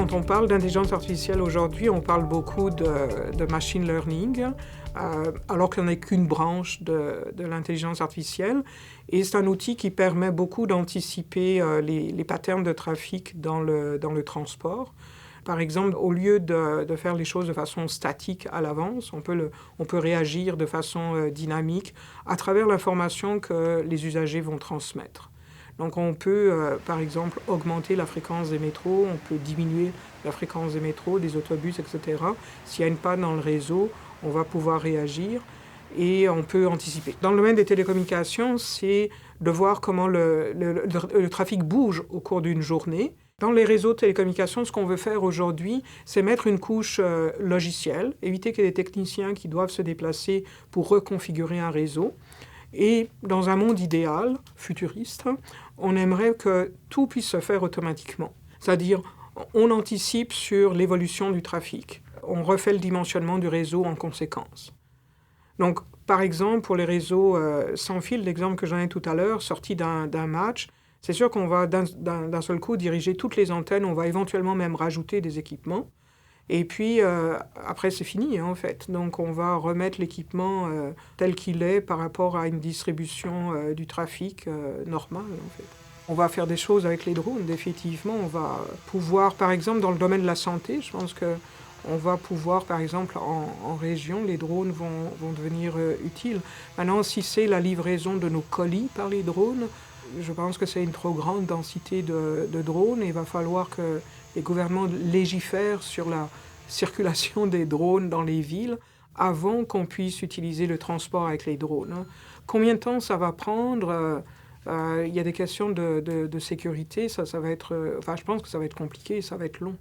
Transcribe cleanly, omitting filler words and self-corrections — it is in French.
quand on parle d'intelligence artificielle aujourd'hui, on parle beaucoup de machine learning, alors qu'il n'y en a qu'une branche de l'intelligence artificielle. Et c'est un outil qui permet beaucoup d'anticiper les patterns de trafic dans le transport. Par exemple, au lieu de faire les choses de façon statique à l'avance, on peut réagir de façon dynamique à travers l'information que les usagers vont transmettre. Donc on peut, par exemple, augmenter la fréquence des métros, on peut diminuer la fréquence des métros, des autobus, etc. S'il y a une panne dans le réseau, on va pouvoir réagir et on peut anticiper. Dans le domaine des télécommunications, c'est de voir comment le trafic bouge au cours d'une journée. Dans les réseaux de télécommunications, ce qu'on veut faire aujourd'hui, c'est mettre une couche logicielle, éviter qu'il y ait des techniciens qui doivent se déplacer pour reconfigurer un réseau. Et dans un monde idéal, futuriste, on aimerait que tout puisse se faire automatiquement. C'est-à-dire, on anticipe sur l'évolution du trafic. On refait le dimensionnement du réseau en conséquence. Donc, par exemple, pour les réseaux sans fil, l'exemple que j'en ai tout à l'heure, sorti d'un match, c'est sûr qu'on va d'un seul coup diriger toutes les antennes, on va éventuellement même rajouter des équipements. Et puis, après, c'est fini, en fait. Donc, on va remettre l'équipement tel qu'il est par rapport à une distribution du trafic normale, en fait. On va faire des choses avec les drones, définitivement. On va pouvoir, par exemple, dans le domaine de la santé, je pense qu'on va pouvoir, par exemple, en région, les drones vont devenir utiles. Maintenant, si c'est la livraison de nos colis par les drones, je pense que c'est une trop grande densité de drones et il va falloir que les gouvernements légifèrent sur la circulation des drones dans les villes avant qu'on puisse utiliser le transport avec les drones. Combien de temps ça va prendre? Il y a des questions de sécurité, ça va être, je pense que ça va être compliqué, ça va être long.